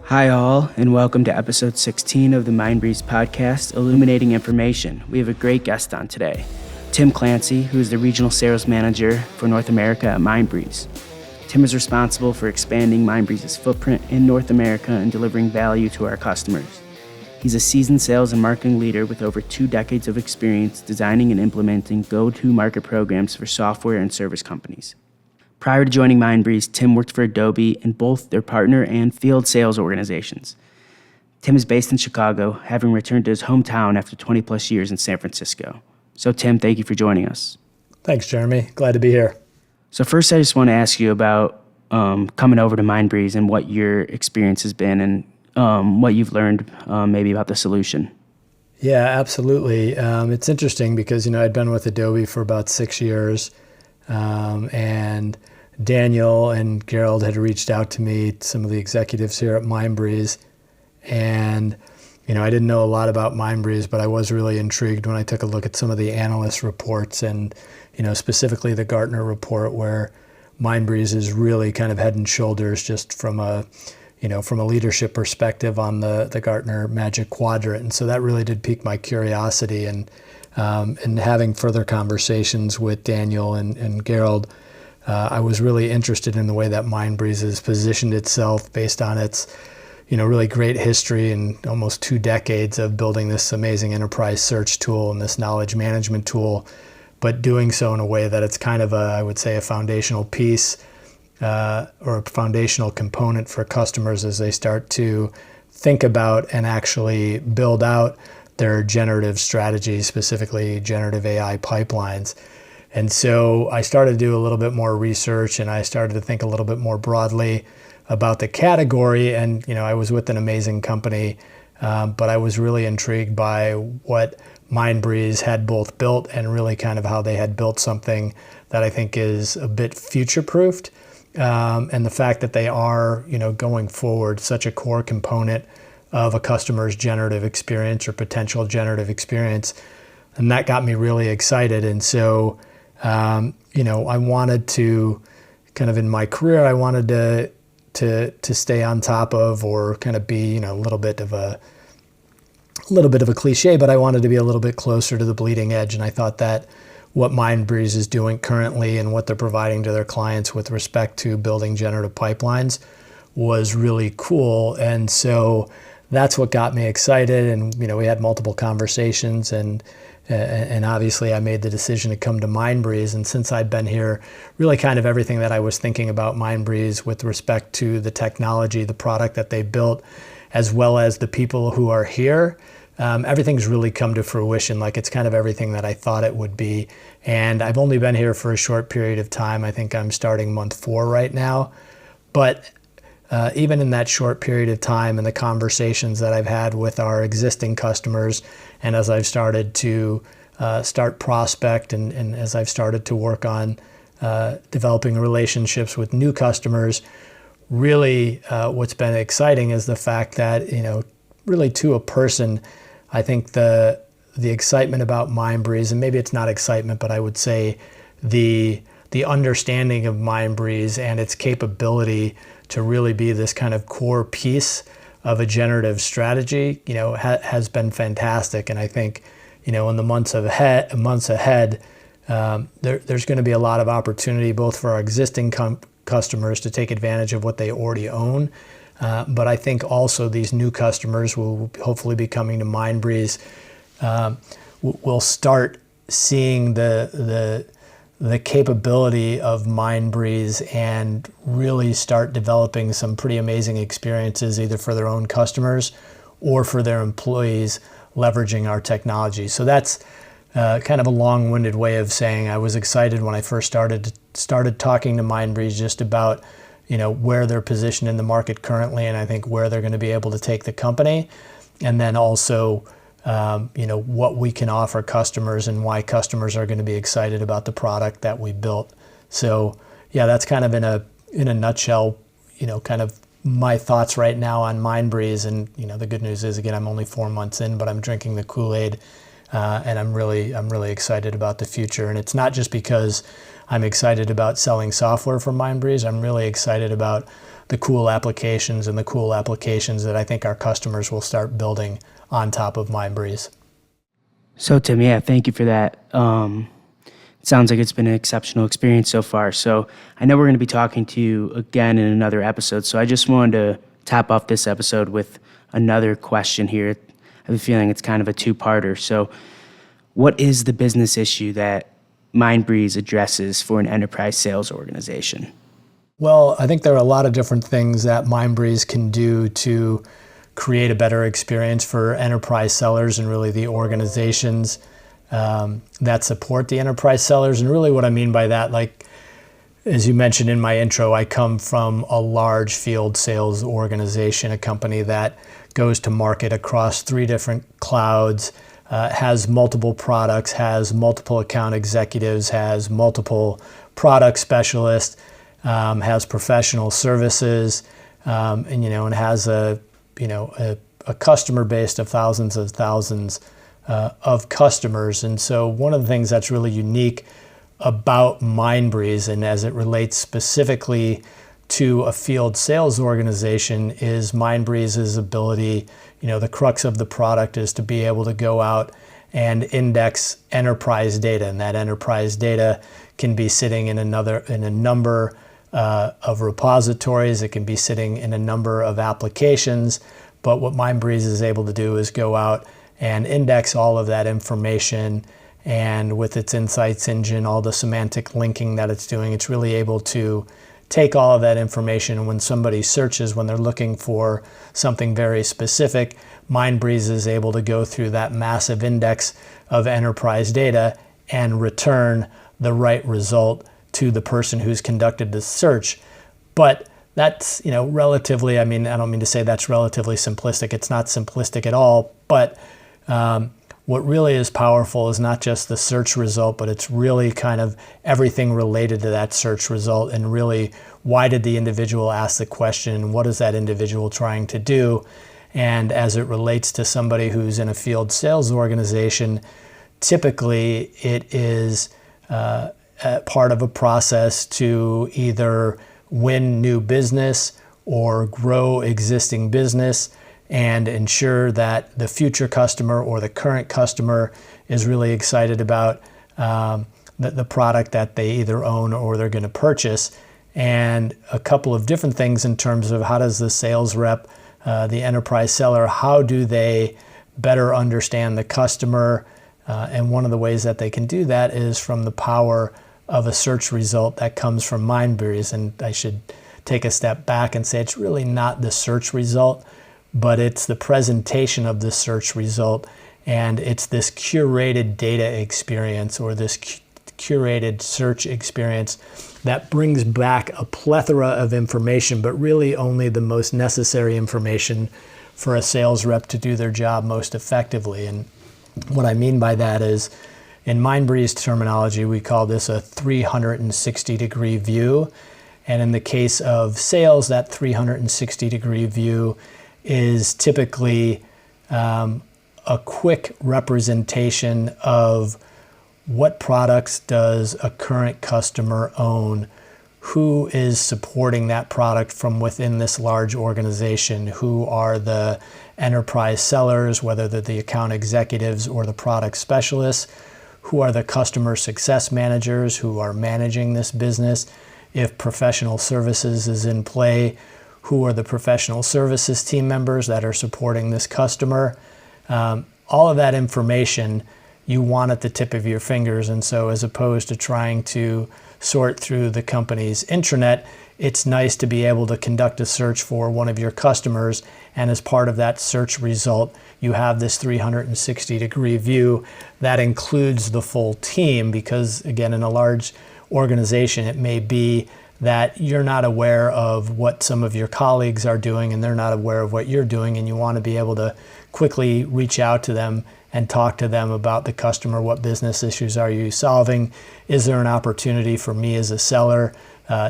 Hi all, and welcome to episode 16 of the Mindbreeze Podcast, Illuminating Information. We have a great guest on today, Tim Clancy, who is the Regional Sales Manager for North America at Mindbreeze. Tim is responsible for expanding Mindbreeze's footprint in North America and delivering value to our customers. He's a seasoned sales and marketing leader with over 2 decades of experience designing and implementing go-to-market programs for software and service companies. Prior to joining Mindbreeze, Tim worked for Adobe in both their partner and field sales organizations. Tim is based in Chicago, having returned to his hometown after 20 plus years in San Francisco. So Tim, thank you for joining us. Thanks, Jeremy. Glad to be here. So first, I just want to ask you about coming over to Mindbreeze and what your experience has been and what you've learned maybe about the solution. Yeah, absolutely. It's interesting because, I'd been with Adobe for about 6 years, and Daniel and Gerald had reached out to me, some of the executives here at Mindbreeze, and I didn't know a lot about Mindbreeze, but I was really intrigued when I took a look at some of the analyst reports and specifically the Gartner report, where Mindbreeze is really kind of head and shoulders just from a leadership perspective on the Gartner Magic Quadrant. And so that really did pique my curiosity, and having further conversations with Daniel and Gerald, I was really interested in the way that Mindbreeze has positioned itself based on its, really great history and almost 2 decades of building this amazing enterprise search tool and this knowledge management tool, but doing so in a way that it's kind of I would say a foundational piece or a foundational component for customers as they start to think about and actually build out their generative strategies, specifically generative AI pipelines. And so I started to do a little bit more research, and I started to think a little bit more broadly about the category. And, I was with an amazing company, but I was really intrigued by what Mindbreeze had both built and really kind of how they had built something that I think is a bit future-proofed. And the fact that they are, going forward, such a core component of a customer's generative experience or potential generative experience. And that got me really excited. And so, I wanted to kind of in my career, I wanted to stay on top of, or kind of be, a little bit of a cliche, but I wanted to be a little bit closer to the bleeding edge. And I thought that what Mindbreeze is doing currently and what they're providing to their clients with respect to building generative pipelines was really cool. And so that's what got me excited. And, we had multiple conversations, and obviously I made the decision to come to Mindbreeze. And since I'd been here, really kind of everything that I was thinking about Mindbreeze with respect to the technology, the product that they built, as well as the people who are here, everything's really come to fruition. Like, it's kind of everything that I thought it would be. And I've only been here for a short period of time. I think I'm starting month 4 right now. But even in that short period of time and the conversations that I've had with our existing customers, and as I've started to prospect and as I've started to work on developing relationships with new customers, really what's been exciting is the fact that, really to a person, I think the excitement about Mindbreeze, and maybe it's not excitement, but I would say the understanding of Mindbreeze and its capability to really be this kind of core piece of a generative strategy, has been fantastic. And I think, in the months ahead, there's going to be a lot of opportunity both for our existing customers to take advantage of what they already own. But I think also these new customers will hopefully be coming to Mindbreeze. We'll start seeing the capability of Mindbreeze and really start developing some pretty amazing experiences, either for their own customers or for their employees, leveraging our technology. So that's kind of a long-winded way of saying I was excited when I first started talking to Mindbreeze just about where they're positioned in the market currently, and I think where they're going to be able to take the company, and then also what we can offer customers and why customers are going to be excited about the product that we built. So yeah, that's kind of in a nutshell, kind of my thoughts right now on Mindbreeze. And the good news is, again, I'm only 4 months in, but I'm drinking the Kool-Aid, and I'm really excited about the future. And it's not just because I'm excited about selling software from Mindbreeze. I'm really excited about the cool applications and the cool applications that I think our customers will start building on top of Mindbreeze. So Tim, yeah, thank you for that. It sounds like it's been an exceptional experience so far. So I know we're going to be talking to you again in another episode. So I just wanted to top off this episode with another question here. I have a feeling it's kind of a two-parter. So what is the business issue that Mindbreeze addresses for an enterprise sales organization? Well, I think there are a lot of different things that Mindbreeze can do to create a better experience for enterprise sellers and really the organizations that support the enterprise sellers. And really what I mean by that, like, as you mentioned in my intro, I come from a large field sales organization, a company that goes to market across 3 different clouds, has multiple products, has multiple account executives, has multiple product specialists, has professional services, and has a customer base of thousands of customers. And so one of the things that's really unique about Mindbreeze, and as it relates specifically to a field sales organization, is Mindbreeze's ability, the crux of the product is to be able to go out and index enterprise data. And that enterprise data can be sitting in a number of repositories. It can be sitting in a number of applications. But what Mindbreeze is able to do is go out and index all of that information. And with its insights engine, all the semantic linking that it's doing, it's really able to take all of that information. And when somebody searches, when they're looking for something very specific, Mindbreeze is able to go through that massive index of enterprise data and return the right result to the person who's conducted the search. But that's, relatively, I don't mean to say that's relatively simplistic. It's not simplistic at all. But what really is powerful is not just the search result, but it's really kind of everything related to that search result, and really, why did the individual ask the question? What is that individual trying to do? And as it relates to somebody who's in a field sales organization, typically it is part of a process to either win new business or grow existing business, and ensure that the future customer or the current customer is really excited about the product that they either own or they're going to purchase. And a couple of different things in terms of how does the sales rep, the enterprise seller, how do they better understand the customer? And one of the ways that they can do that is from the power of a search result that comes from Mindbreeze. And I should take a step back and say it's really not the search result, but it's the presentation of the search result, and it's this curated data experience, or this curated search experience that brings back a plethora of information, but really only the most necessary information for a sales rep to do their job most effectively. And what I mean by that is, in Mindbreeze terminology, we call this a 360-degree view. And in the case of sales, that 360-degree view is typically a quick representation of what products does a current customer own, who is supporting that product from within this large organization, who are the enterprise sellers, whether they're the account executives or the product specialists, who are the customer success managers who are managing this business. If professional services is in play, who are the professional services team members that are supporting this customer? All of that information you want at the tip of your fingers. And so as opposed to trying to sort through the company's intranet, it's nice to be able to conduct a search for one of your customers. And as part of that search result, you have this 360-degree view that includes the full team. Because again, in a large organization, it may be that you're not aware of what some of your colleagues are doing, and they're not aware of what you're doing, and you want to be able to quickly reach out to them and talk to them about the customer. What business issues are you solving? Is there an opportunity for me as a seller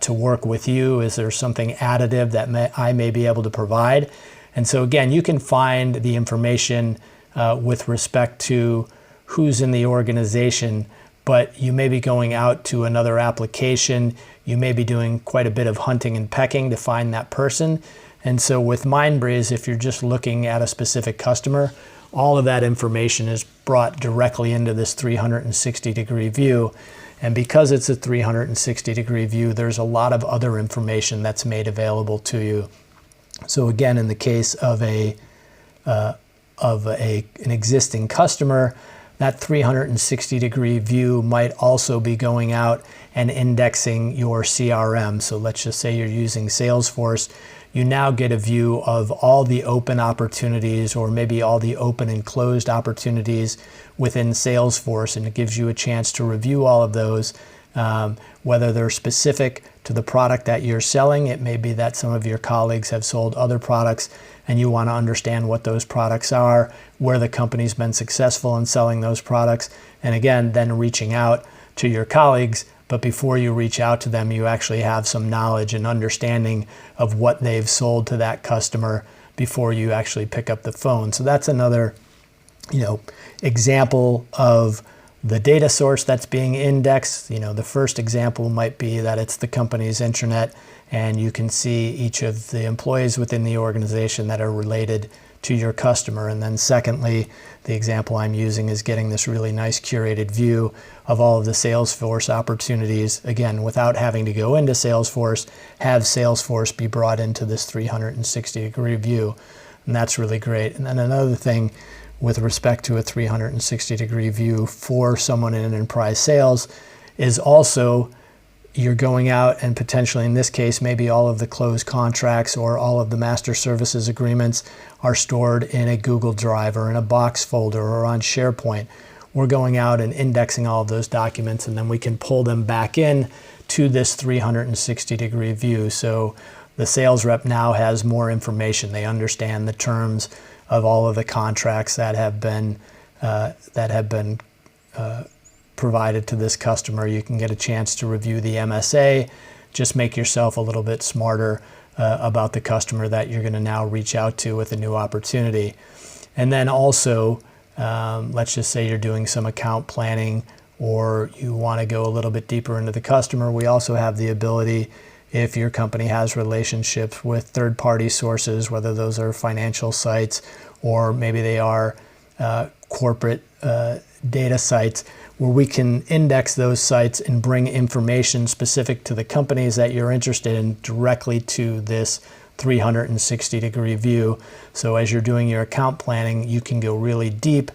to work with you? Is there something additive that I may be able to provide? And so again, you can find the information with respect to who's in the organization, but you may be going out to another application. You may be doing quite a bit of hunting and pecking to find that person. And so with Mindbreeze, if you're just looking at a specific customer, all of that information is brought directly into this 360-degree view. And because it's a 360-degree view, there's a lot of other information that's made available to you. So again, in the case of an existing customer, that 360-degree view might also be going out and indexing your CRM. So let's just say you're using Salesforce. You now get a view of all the open opportunities, or maybe all the open and closed opportunities within Salesforce, and it gives you a chance to review all of those, whether they're specific to the product that you're selling. It may be that some of your colleagues have sold other products and you want to understand what those products are, where the company's been successful in selling those products, and again, then reaching out to your colleagues. But before you reach out to them, you actually have some knowledge and understanding of what they've sold to that customer before you actually pick up the phone. So that's another, example of the data source that's being indexed. The first example might be that it's the company's intranet, and you can see each of the employees within the organization that are related to your customer. And then secondly, the example I'm using is getting this really nice curated view of all of the Salesforce opportunities, again, without having to go into Salesforce, have Salesforce be brought into this 360-degree view. And that's really great. And then another thing with respect to a 360-degree view for someone in enterprise sales is also you're going out and potentially, in this case, maybe all of the closed contracts or all of the master services agreements are stored in a Google Drive or in a Box folder or on SharePoint. We're going out and indexing all of those documents, and then we can pull them back in to this 360-degree view. So the sales rep now has more information. They understand the terms of all of the contracts that have been provided to this customer. You can get a chance to review the MSA, just make yourself a little bit smarter about the customer that you're going to now reach out to with a new opportunity. And then also, let's just say you're doing some account planning, or you want to go a little bit deeper into the customer. We also have the ability, if your company has relationships with third-party sources, whether those are financial sites or maybe they are corporate data sites, where we can index those sites and bring information specific to the companies that you're interested in directly to this 360-degree view. So as you're doing your account planning, you can go really deep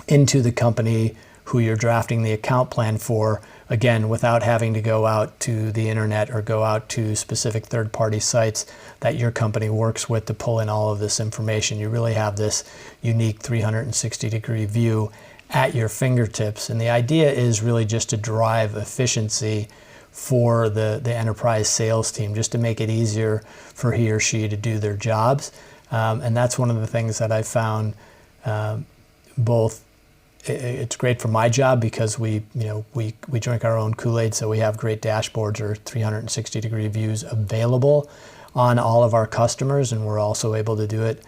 into the company who you're drafting the account plan for, again, without having to go out to the internet or go out to specific third-party sites that your company works with to pull in all of this information. You really have this unique 360-degree view at your fingertips. And the idea is really just to drive efficiency for the enterprise sales team, just to make it easier for he or she to do their jobs. And that's one of the things that I found both. It's great for my job because we drink our own Kool-Aid, so we have great dashboards or 360-degree views available on all of our customers, and we're also able to do it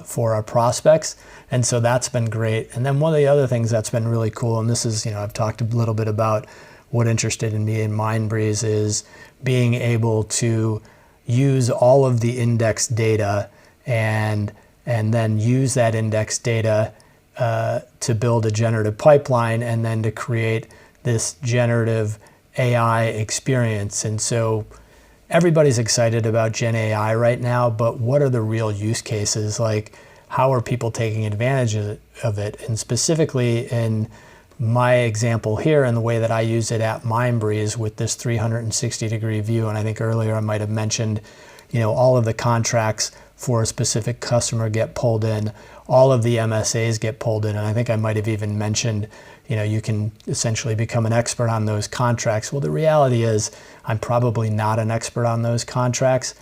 for our prospects. And so that's been great. And then one of the other things that's been really cool, and this is, I've talked a little bit about what interested in me in Mindbreeze, is being able to use all of the indexed data and then use that indexed data to build a generative pipeline and then to create this generative AI experience. And so everybody's excited about Gen AI right now, but what are the real use cases? Like, how are people taking advantage of it? And specifically in my example here and the way that I use it at Mindbreeze with this 360-degree view, and I think earlier I might have mentioned, all of the contracts for a specific customer get pulled in, all of the MSAs get pulled in, and I think I might have even mentioned, you can essentially become an expert on those contracts. Well, the reality is I'm probably not an expert on those contracts,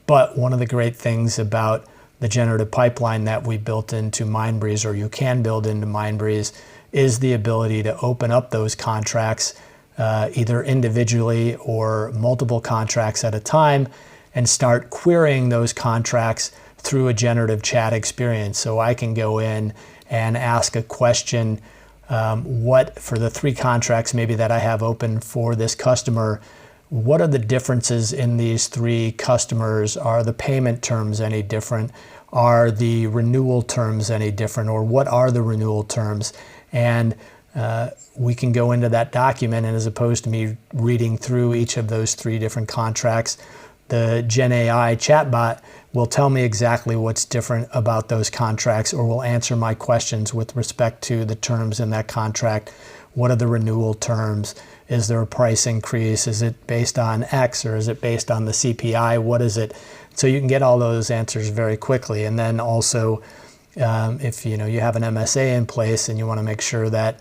but one of the great things about the generative pipeline that we built into Mindbreeze, or you can build into Mindbreeze, is the ability to open up those contracts either individually or multiple contracts at a time and start querying those contracts through a generative chat experience. So I can go in and ask a question what, for the 3 contracts maybe that I have open for this customer, what are the differences in these 3 customers? Are the payment terms any different? Are the renewal terms any different? Or what are the renewal terms? And we can go into that document, and as opposed to me reading through each of those 3 different contracts, the Gen AI chatbot will tell me exactly what's different about those contracts, or will answer my questions with respect to the terms in that contract. What are the renewal terms? Is there a price increase? Is it based on X, or is it based on the CPI? What is it? So you can get all those answers very quickly. And then also, if you have an MSA in place and you want to make sure that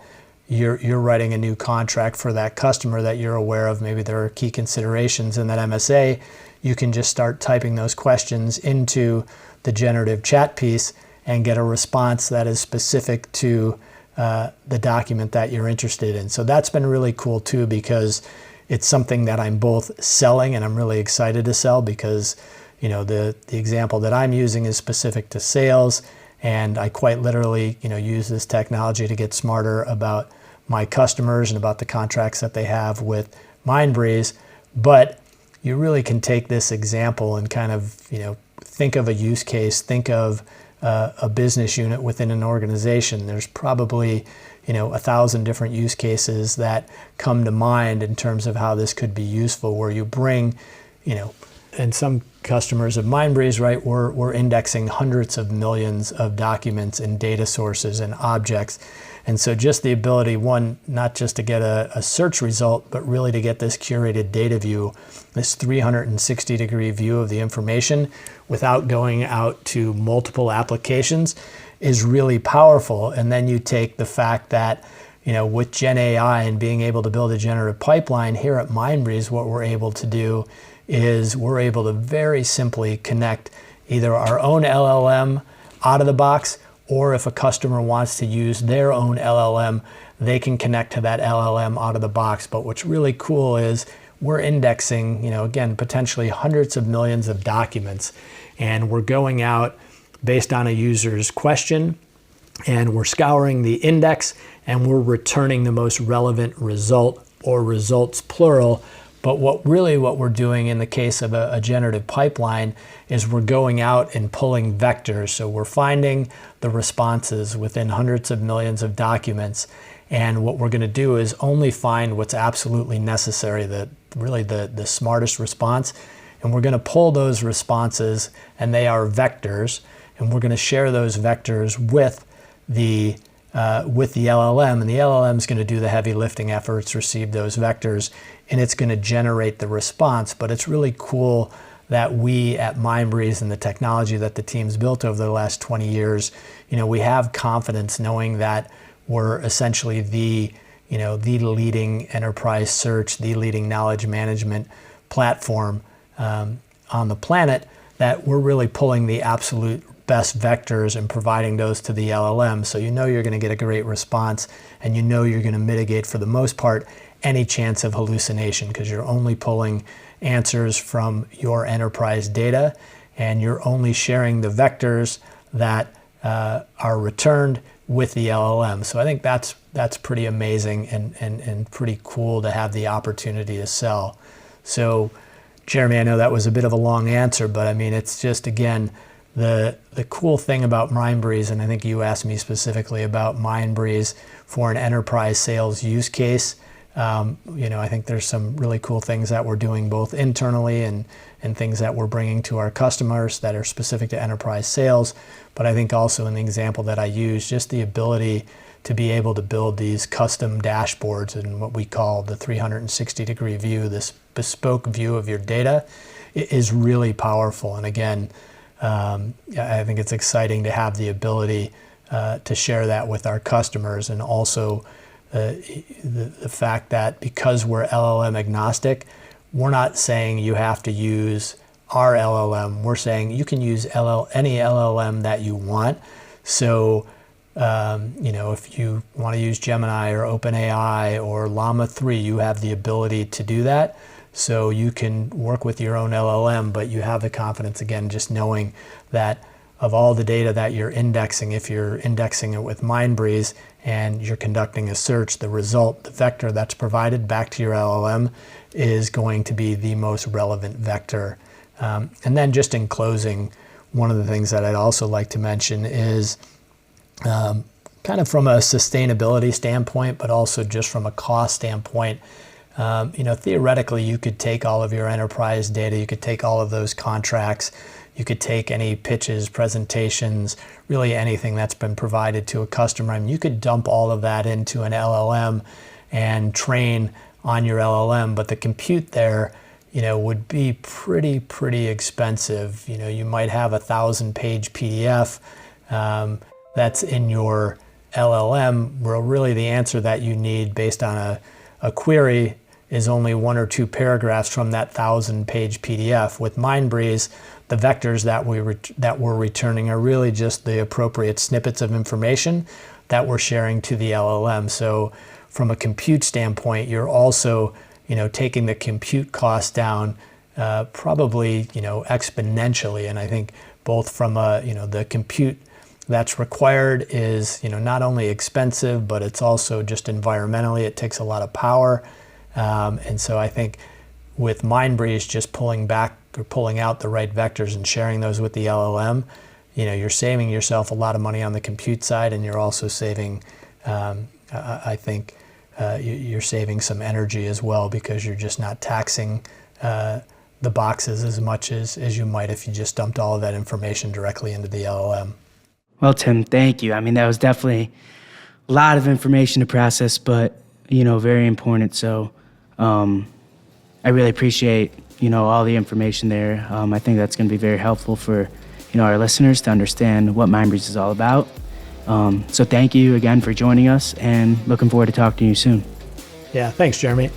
you're writing a new contract for that customer, that you're aware of maybe there are key considerations in that MSA, you can just start typing those questions into the generative chat piece and get a response that is specific to the document that you're interested in. So that's been really cool too, because it's something that I'm both selling and I'm really excited to sell, because the example that I'm using is specific to sales, and I quite literally use this technology to get smarter about my customers and about the contracts that they have with Mindbreeze. But you really can take this example and kind of think of a use case, think of a business unit within an organization. There's probably 1,000 different use cases that come to mind in terms of how this could be useful, where you bring and some customers of Mindbreeze, right, we're indexing hundreds of millions of documents and data sources and objects. And so just the ability, one, not just to get a search result, but really to get this curated data view, this 360-degree view of the information without going out to multiple applications, is really powerful. And then you take the fact that, with Gen AI and being able to build a generative pipeline here at Mindbreeze, what we're able to do is we're able to very simply connect either our own LLM out of the box, or if a customer wants to use their own LLM, they can connect to that LLM out of the box. But what's really cool is we're indexing, again, potentially hundreds of millions of documents, and we're going out based on a user's question, and we're scouring the index, and we're returning the most relevant result, or results plural. But what we're doing in the case of a generative pipeline is we're going out and pulling vectors. So we're finding the responses within hundreds of millions of documents. And what we're going to do is only find what's absolutely necessary, the smartest response. And we're going to pull those responses, and they are vectors. And we're going to share those vectors with the LLM, and the LLM is going to do the heavy lifting efforts, receive those vectors, and it's going to generate the response. But it's really cool that we at Mindbreeze and the technology that the team's built over the last 20 years, we have confidence knowing that we're essentially the leading enterprise search, the leading knowledge management platform on the planet, that we're really pulling the absolute best vectors and providing those to the LLM. So you're going to get a great response, and you're going to mitigate, for the most part, any chance of hallucination, because you're only pulling answers from your enterprise data, and you're only sharing the vectors that are returned with the LLM. So I think that's pretty amazing and pretty cool to have the opportunity to sell. So Jeremy, I know that was a bit of a long answer, but I mean, it's just, again, the cool thing about Mindbreeze, and I think you asked me specifically about Mindbreeze for an enterprise sales use case. I think there's some really cool things that we're doing both internally and things that we're bringing to our customers that are specific to enterprise sales. But I think also in the example that I use, just the ability to be able to build these custom dashboards and what we call the 360-degree view, this bespoke view of your data, is really powerful. And again, I think it's exciting to have the ability to share that with our customers, and also the fact that because we're LLM agnostic, we're not saying you have to use our LLM. We're saying you can use any LLM that you want. So, if you want to use Gemini or OpenAI or Llama 3, you have the ability to do that. So you can work with your own LLM, but you have the confidence, again, just knowing that of all the data that you're indexing, if you're indexing it with Mindbreeze and you're conducting a search, the result, the vector that's provided back to your LLM is going to be the most relevant vector. And then just in closing, one of the things that I'd also like to mention is kind of from a sustainability standpoint, but also just from a cost standpoint. Theoretically, you could take all of your enterprise data, you could take all of those contracts, you could take any pitches, presentations, really anything that's been provided to a customer, and you could dump all of that into an LLM and train on your LLM, but the compute there, would be pretty expensive. You might have 1,000-page PDF that's in your LLM, where really the answer that you need based on a query is only 1 or 2 paragraphs from that 1,000-page PDF. With Mindbreeze, the vectors that we're returning are really just the appropriate snippets of information that we're sharing to the LLM. So from a compute standpoint, you're also taking the compute cost down probably exponentially. And I think both from the compute that's required is not only expensive, but it's also just environmentally, it takes a lot of power. And so I think with Mindbreeze, just pulling out the right vectors and sharing those with the LLM, you're saving yourself a lot of money on the compute side, and you're also saving, you're saving some energy as well, because you're just not taxing the boxes as much as you might if you just dumped all of that information directly into the LLM. Well, Tim, thank you. I mean, that was definitely a lot of information to process, but, very important. So I really appreciate, all the information there. I think that's going to be very helpful for, our listeners to understand what Mindbreeze is all about. So thank you again for joining us, and looking forward to talking to you soon. Yeah, thanks, Jeremy.